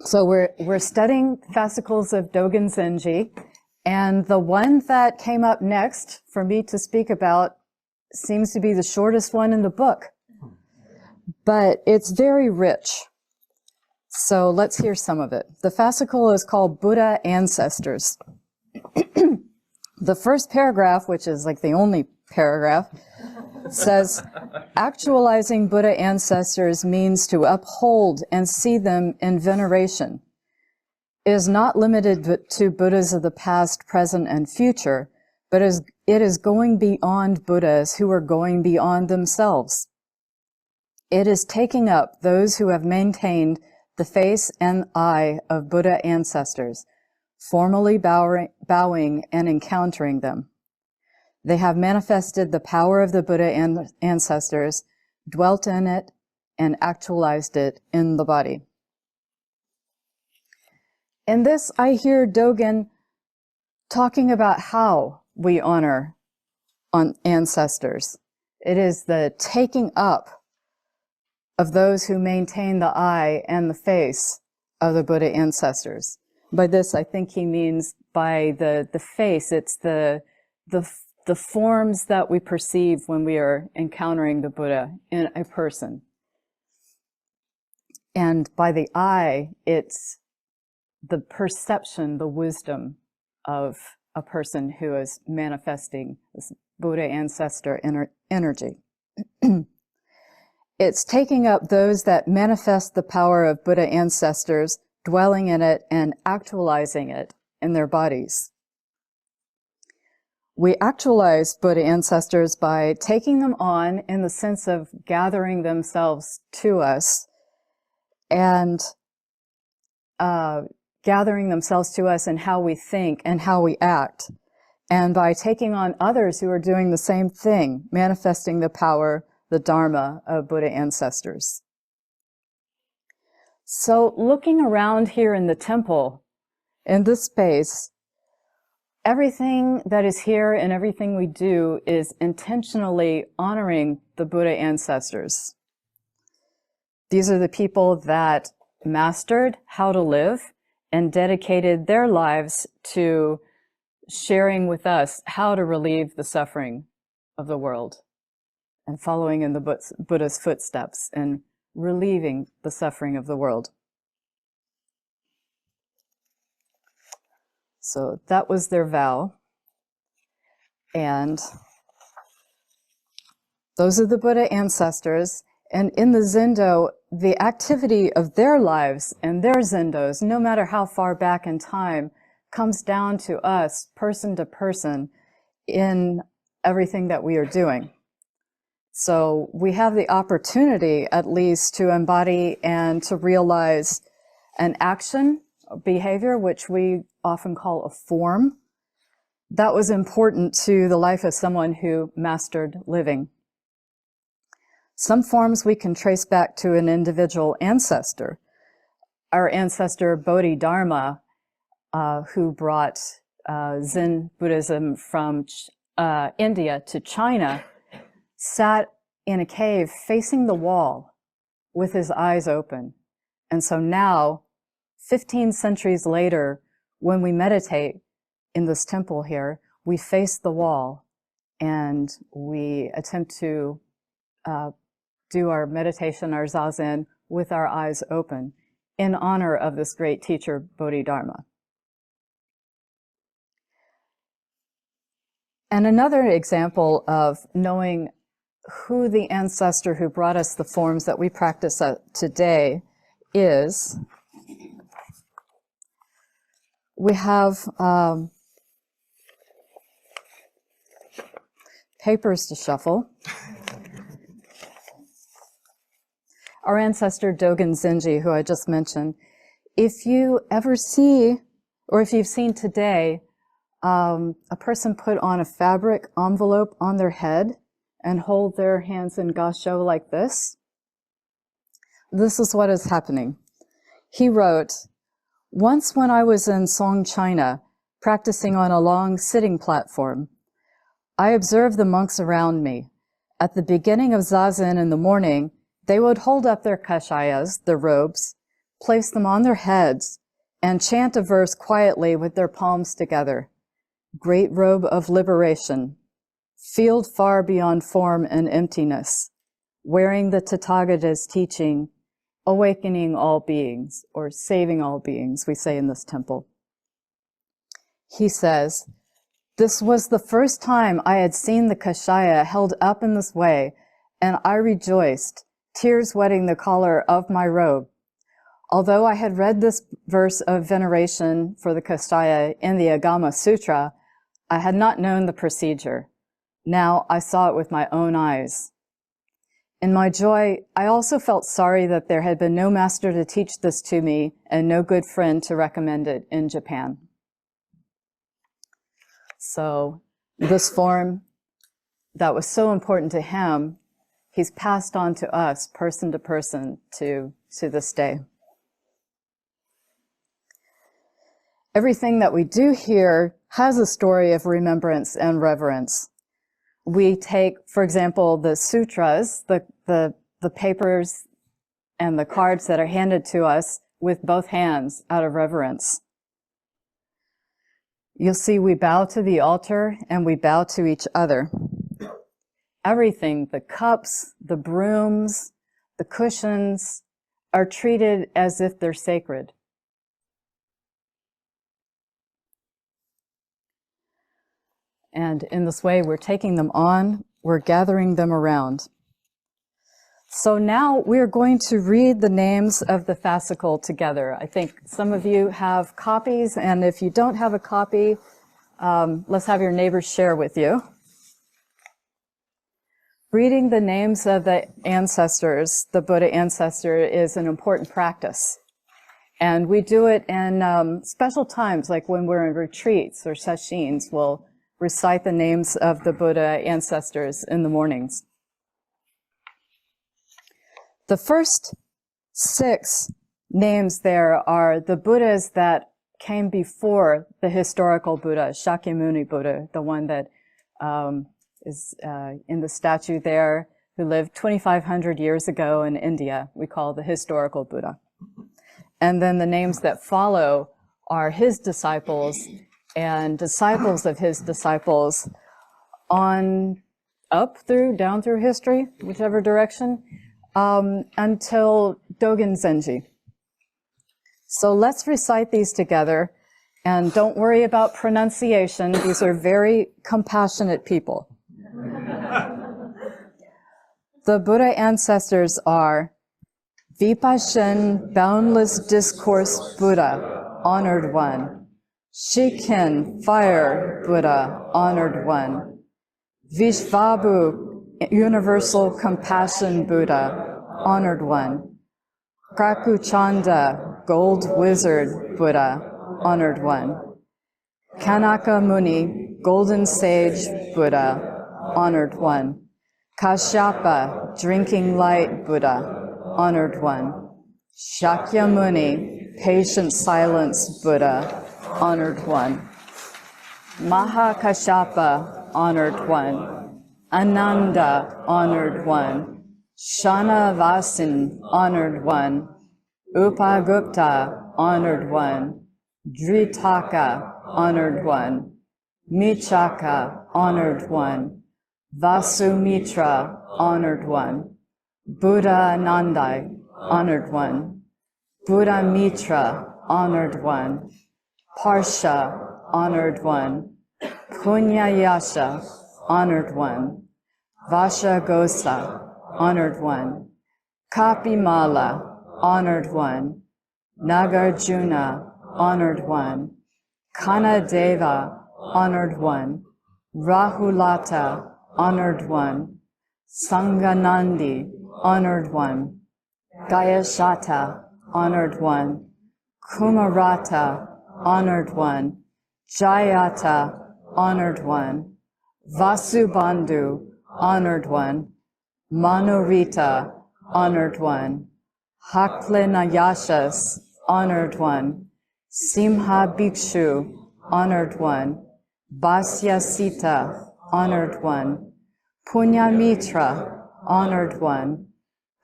So we're studying fascicles of Dogen Zenji, and the one that came up next for me to speak about seems to be the shortest one in the book, but it's very rich. So let's hear some of it. The fascicle is called Buddha Ancestors. The first paragraph, which is like the only paragraph, says, actualizing Buddha ancestors means to uphold and see them in veneration. It is not limited to Buddhas of the past, present, and future, but it is going beyond Buddhas who are going beyond themselves. It is taking up those who have maintained the face and eye of Buddha ancestors, formally bowing and encountering them. They have manifested the power of the Buddha ancestors, dwelt in it, and actualized it in the body. In this, I hear Dogen talking about how we honor ancestors. It is the taking up of those who maintain the eye and the face of the Buddha ancestors. By this, I think he means by the face, it's the forms that we perceive when we are encountering the Buddha in a person. And by the eye, it's the perception, the wisdom of a person who is manifesting this Buddha ancestor energy. It's taking up those that manifest the power of Buddha ancestors, dwelling in it and actualizing it in their bodies. We actualize Buddha ancestors by taking them on in the sense of gathering themselves to us and gathering themselves to us in how we think and how we act, and by taking on others who are doing the same thing, manifesting the power, the Dharma of Buddha ancestors. So looking around here in the temple, in this space, everything that is here and everything we do is intentionally honoring the Buddha ancestors. These are the people that mastered how to live and dedicated their lives to sharing with us how to relieve the suffering of the world and following in the Buddha's footsteps and relieving the suffering of the world. So that was their vow. And those are the Buddha ancestors. And in the Zendo, the activity of their lives and their Zendos, no matter how far back in time, comes down to us, person to person, in everything that we are doing. So we have the opportunity, at least, to embody and to realize an action, behavior, which we often call a form, that was important to the life of someone who mastered living. Some forms we can trace back to an individual ancestor. Our ancestor Bodhidharma, who brought Zen Buddhism from India to China, sat in a cave facing the wall with his eyes open. And so now, 15 centuries later, when we meditate in this temple here, we face the wall and we attempt to do our meditation, our zazen, with our eyes open in honor of this great teacher, Bodhidharma. And another example of knowing who the ancestor who brought us the forms that we practice today is, we have papers to shuffle. Our ancestor Dogen Zenji, who I just mentioned, if you ever see, or if you've seen today, a person put on a fabric envelope on their head and hold their hands in gasho like this, this is what is happening. He wrote, "Once when I was in Song, China, practicing on a long sitting platform, I observed the monks around me. At the beginning of zazen in the morning, they would hold up their kashayas, their robes, place them on their heads, and chant a verse quietly with their palms together. Great robe of liberation, field far beyond form and emptiness, wearing the Tathagata's teaching, awakening all beings, or saving all beings, we say in this temple. He says, "This was the first time I had seen the Kashaya held up in this way, and I rejoiced, tears wetting the collar of my robe. Although I had read this verse of veneration for the Kashaya in the Agama Sutra, I had not known the procedure. Now I saw it with my own eyes. In my joy, I also felt sorry that there had been no master to teach this to me and no good friend to recommend it in Japan." So this form that was so important to him, he's passed on to us, person to person, to this day. Everything that we do here has a story of remembrance and reverence. We take, for example, the sutras, the papers and the cards that are handed to us with both hands out of reverence. You'll see we bow to the altar and we bow to each other. Everything, the cups, the brooms, the cushions, are treated as if they're sacred. And in this way, we're taking them on, we're gathering them around. So now we're going to read the names of the fascile together. I think some of you have copies, and if you don't have a copy, let's have your neighbors share with you. Reading the names of the ancestors, the Buddha ancestor, is an important practice. And we do it in special times, like when we're in retreats or sesshin, we'll recite the names of the Buddha ancestors in the mornings. The first 6 names there are the Buddhas that came before the historical Buddha, Shakyamuni Buddha, the one that is in the statue there, who lived 2,500 years ago in India. We call the historical Buddha. And then the names that follow are his disciples and disciples of his disciples on up through, down through history, whichever direction, until Dogen Zenji. So let's recite these together, and don't worry about pronunciation. These are very compassionate people. The Buddha ancestors are Vipashen, Boundless Discourse Buddha, Honored One. Shiken, Fire Buddha, Honored One. Vishvabhu, Universal Compassion Buddha, Honored One. Krakuchanda, Gold Wizard Buddha, Honored One. Kanaka Muni, Golden Sage Buddha, Honored One. Kashyapa, Drinking Light Buddha, Honored One. Shakyamuni, Patient Silence Buddha, Honored One. Mahakashyapa, Honored One. Ananda, Honored One. Shanavasin, Honored One. Upagupta, Honored One. Dritaka, Honored One. Michaka, Honored One. Vasumitra, Honored One. Buddha Nandai, Honored One. Buddha Mitra, Honored One. Parsha, Honored One. Punyayasha, Honored One. Vashagosa, Honored One. Kapimala, Honored One. Nagarjuna, Honored One. Kanadeva, Honored One. Rahulata, Honored One. Sanganandi, Honored One. Gayashata, Honored One. Kumarata, Honored One. Jayata, Honored One. Vasubandhu, Honored One. Manorita, Honored One. Haklinayashas, Honored One. Simha Bhikshu, Honored One. Bhasyasita, Honored One. Punyamitra, Honored One.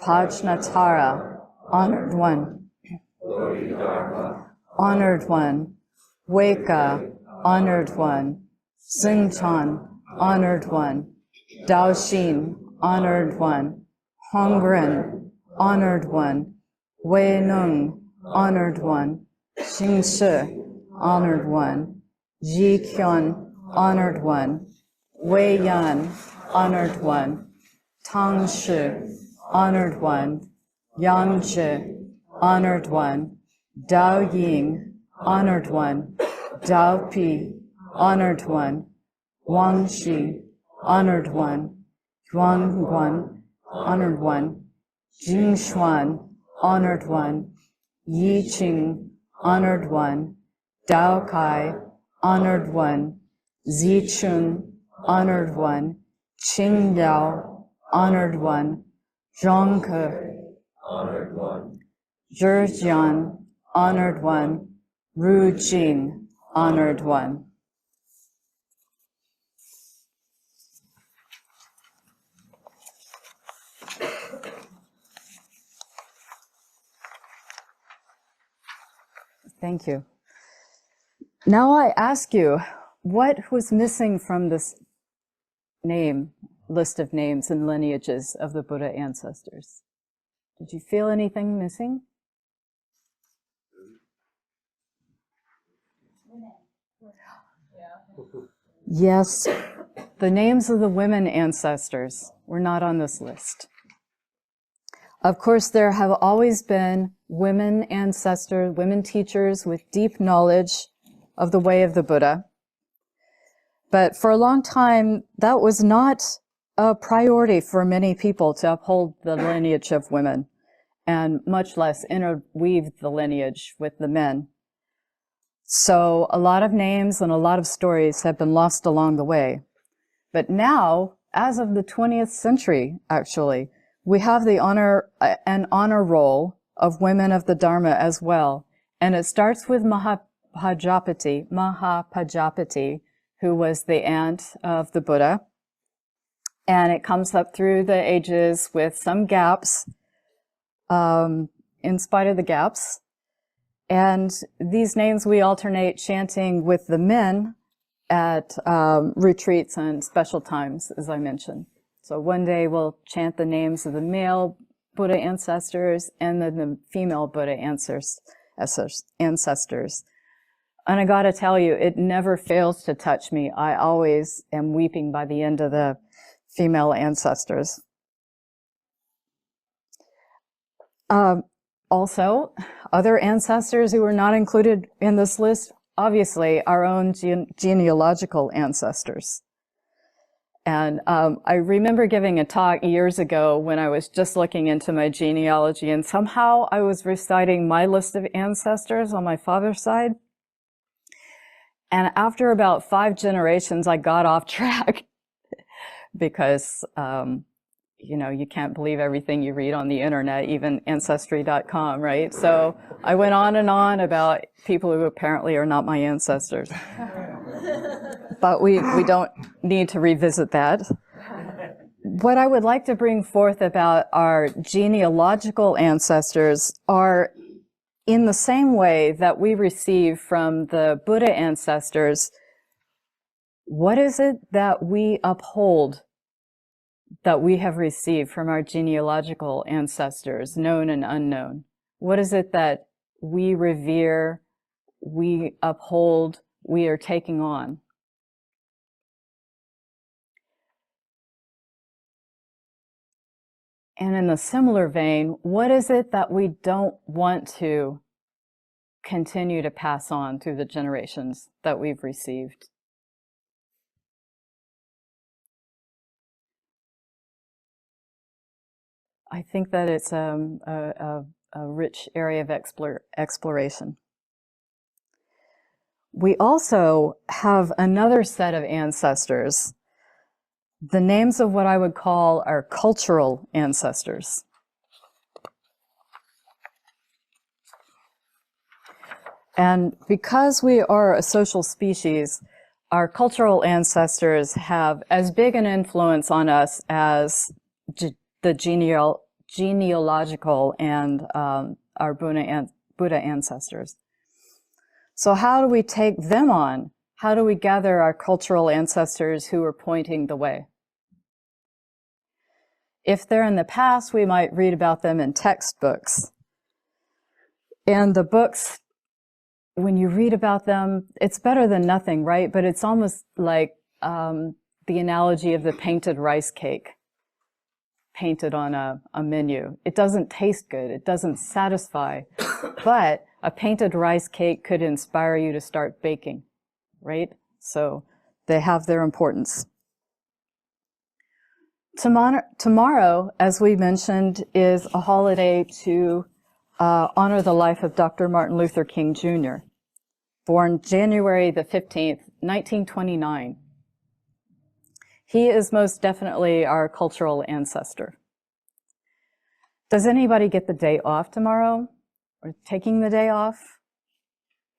Pajnatara, Honored One. honored one. Weka, honored one. Xingchan, honored one. Daoxin, honored one. Hongren, honored one. Wei Neng, honored one. Xingshi, honored one. Ji Qian, honored one. Wei Yan, honored one. Tang Shi, honored one. Yang Zhi, honored one. Dao Ying, honored one. Dao Pi, honored one. Wang Xi, honored one. Yuan Guan, honored one. Jing Xuan, honored one. Yi Qing, honored one. Dao Kai, honored one. Zi Chun, honored one. Qing Liao, honored one. Zhang Ke, honored one. Zhejian, honored one. Ru Jing, honored one. Thank you. Now I ask you, what was missing from this list of names and lineages of the Buddha ancestors? Did you feel anything missing? Yes, the names of the women ancestors were not on this list. Of course, there have always been women ancestors, women teachers with deep knowledge of the way of the Buddha. But for a long time, that was not a priority for many people to uphold the lineage of women, and much less interweave the lineage with the men. So a lot of names and a lot of stories have been lost along the way. But now, as of the 20th century, actually, we have the honor roll of women of the Dharma as well. And it starts with Mahapajapati, who was the aunt of the Buddha. And it comes up through the ages with some gaps, in spite of the gaps. And these names we alternate chanting with the men at retreats and special times, as I mentioned. So one day we'll chant the names of the male Buddha ancestors and then the female Buddha ancestors. And I gotta tell you, it never fails to touch me. I always am weeping by the end of the female ancestors. Also, other ancestors who were not included in this list, obviously our own genealogical ancestors. And I remember giving a talk years ago when I was just looking into my genealogy, and somehow I was reciting my list of ancestors on my father's side. And after about 5 generations, I got off track because, you know, you can't believe everything you read on the internet, even Ancestry.com, right? So I went on and on about people who apparently are not my ancestors. But we don't need to revisit that. What I would like to bring forth about our genealogical ancestors are in the same way that we receive from the Buddha ancestors. What is it that we uphold that we have received from our genealogical ancestors, known and unknown? What is it that we revere, we uphold, we are taking on? And in a similar vein, what is it that we don't want to continue to pass on through the generations that we've received? I think that it's a rich area of exploration. We also have another set of ancestors, the names of what I would call our cultural ancestors. And because we are a social species, our cultural ancestors have as big an influence on us as the genealogical and our Buddha Buddha ancestors. So how do we take them on? How do we gather our cultural ancestors who are pointing the way? If they're in the past, we might read about them in textbooks. And the books, when you read about them, it's better than nothing, right? But it's almost like the analogy of the painted rice cake painted on a menu. It doesn't taste good. It doesn't satisfy. But a painted rice cake could inspire you to start baking, right? So they have their importance. Tomorrow, as we mentioned, is a holiday to honor the life of Dr. Martin Luther King Jr., born January the 15th, 1929. He is most definitely our cultural ancestor. Does anybody get the day off tomorrow? Or taking the day off?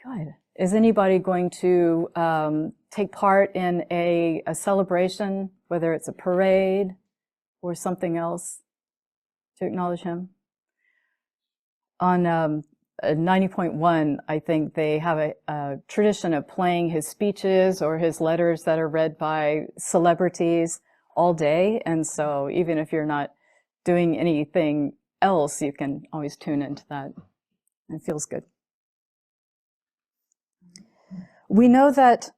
Good. Is anybody going to take part in a celebration, whether it's a parade or something else, to acknowledge him? On 90.1, I think they have a tradition of playing his speeches or his letters that are read by celebrities all day. And so even if you're not doing anything else, you can always tune into that. It feels good. We know that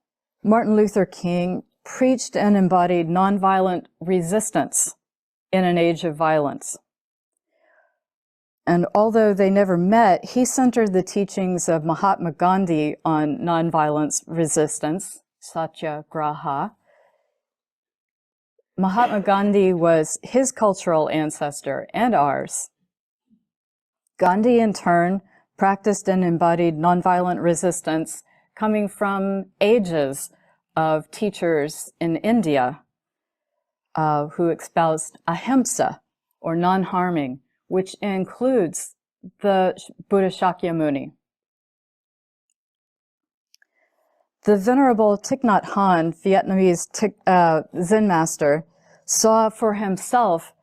Martin Luther King preached and embodied nonviolent resistance in an age of violence. And although they never met, he centered the teachings of Mahatma Gandhi on nonviolence resistance, satyagraha. Mahatma Gandhi was his cultural ancestor and ours. Gandhi, in turn, practiced and embodied nonviolent resistance coming from ages of teachers in India who espoused ahimsa, or non-harming, which includes the Buddha Shakyamuni. The Venerable Thich Nhat Hanh, Vietnamese Zen master, saw for himself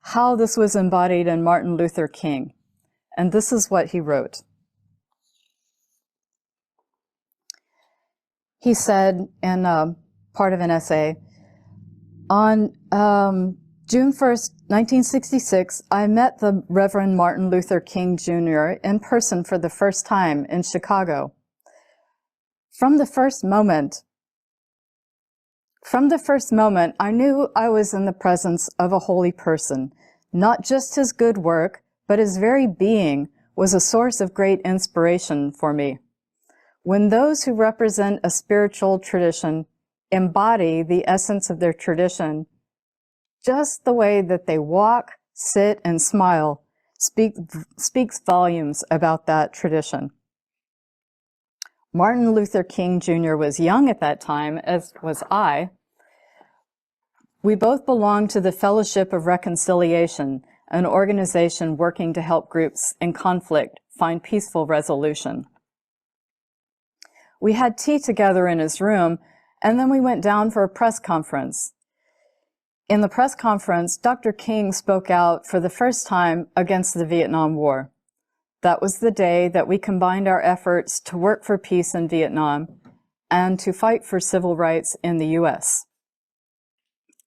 how this was embodied in Martin Luther King. And this is what he wrote. He said in part of an essay, on June 1st, 1966, I met the Reverend Martin Luther King Jr. in person for the first time in Chicago. From the first moment, I knew I was in the presence of a holy person. Not just his good work, but his very being was a source of great inspiration for me. When those who represent a spiritual tradition embody the essence of their tradition, just the way that they walk, sit, and smile speaks volumes about that tradition. Martin Luther King Jr. was young at that time, as was I. We both belonged to the Fellowship of Reconciliation, an organization working to help groups in conflict find peaceful resolution. We had tea together in his room, and then we went down for a press conference. In the press conference, Dr. King spoke out for the first time against the Vietnam War. That was the day that we combined our efforts to work for peace in Vietnam and to fight for civil rights in the U.S.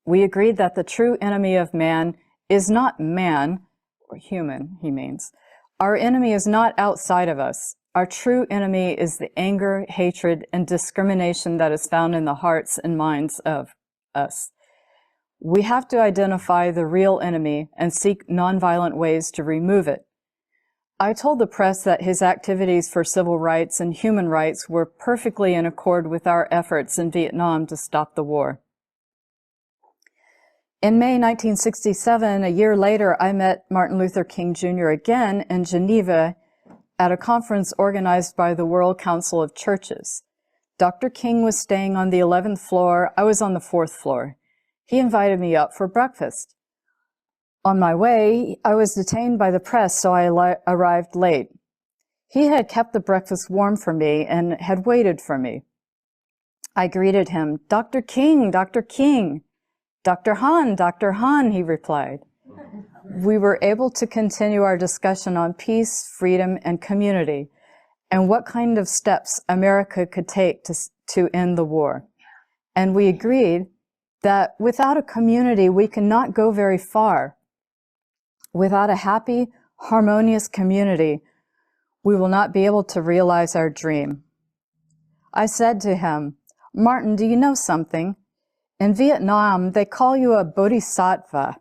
We agreed that the true enemy of man is not man, or human, he means. Our enemy is not outside of us. Our true enemy is the anger, hatred, and discrimination that is found in the hearts and minds of us. We have to identify the real enemy and seek nonviolent ways to remove it. I told the press that his activities for civil rights and human rights were perfectly in accord with our efforts in Vietnam to stop the war. In May 1967, a year later, I met Martin Luther King Jr. again in Geneva at a conference organized by the World Council of Churches. Dr. King was staying on the 11th floor. I was on the 4th floor. He invited me up for breakfast. On my way, I was detained by the press, so I arrived late. He had kept the breakfast warm for me and had waited for me. I greeted him, "Dr. King, Dr. King." "Dr. Han, Dr. Han," he replied. we were able to continue our discussion on peace, freedom, and community, and what kind of steps America could take to end the war. And we agreed that without a community, we cannot go very far. Without a happy, harmonious community, we will not be able to realize our dream. I said to him, "Martin, do you know something? In Vietnam, they call you a bodhisattva."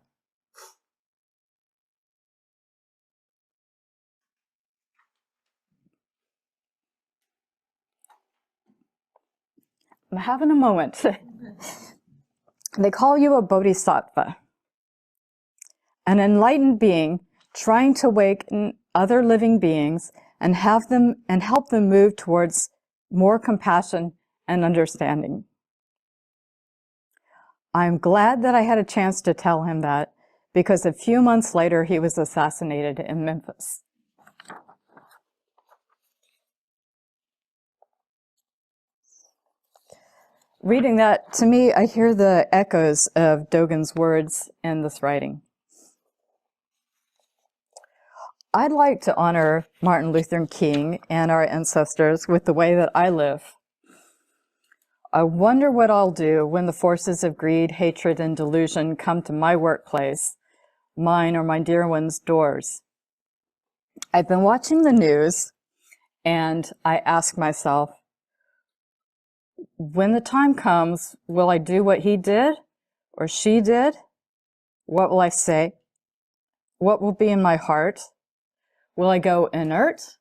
I'm having a moment. They call you a bodhisattva, an enlightened being trying to awaken other living beings and help them move towards more compassion and understanding. I'm glad that I had a chance to tell him that, because a few months later he was assassinated in Memphis. Reading that, to me, I hear the echoes of Dogen's words in this writing. I'd like to honor Martin Luther King and our ancestors with the way that I live. I wonder what I'll do when the forces of greed, hatred, and delusion come to my workplace, mine or my dear one's doors. I've been watching the news, and I ask myself, when the time comes, will I do what he did or she did? What will I say? What will be in my heart? Will I go inert?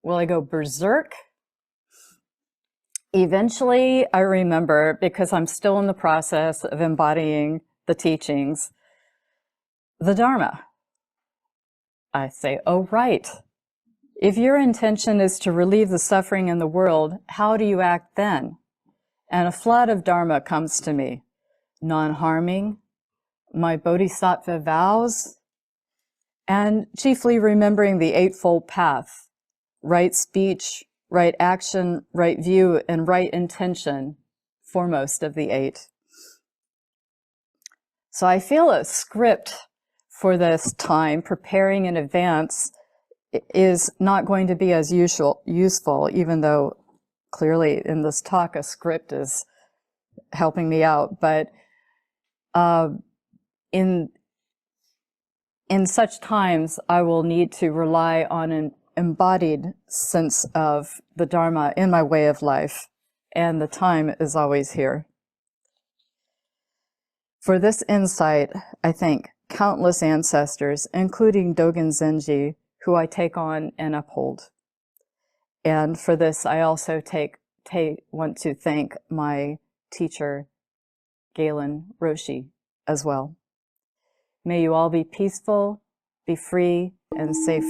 Will I go berserk? Eventually, I remember, because I'm still in the process of embodying the teachings, the Dharma. I say, oh, right. If your intention is to relieve the suffering in the world, how do you act then? And a flood of Dharma comes to me. Non-harming, my bodhisattva vows, and chiefly remembering the Eightfold Path, right speech, right action, right view, and right intention, foremost of the 8. So I feel a script for this time, preparing in advance, is not going to be as useful, even though clearly in this talk a script is helping me out. But in such times, I will need to rely on an embodied sense of the Dharma in my way of life, and the time is always here. For this insight, I thank countless ancestors, including Dogen Zenji, who I take on and uphold. And for this, I also want to thank my teacher, Galen Roshi, as well. May you all be peaceful, be free, and safe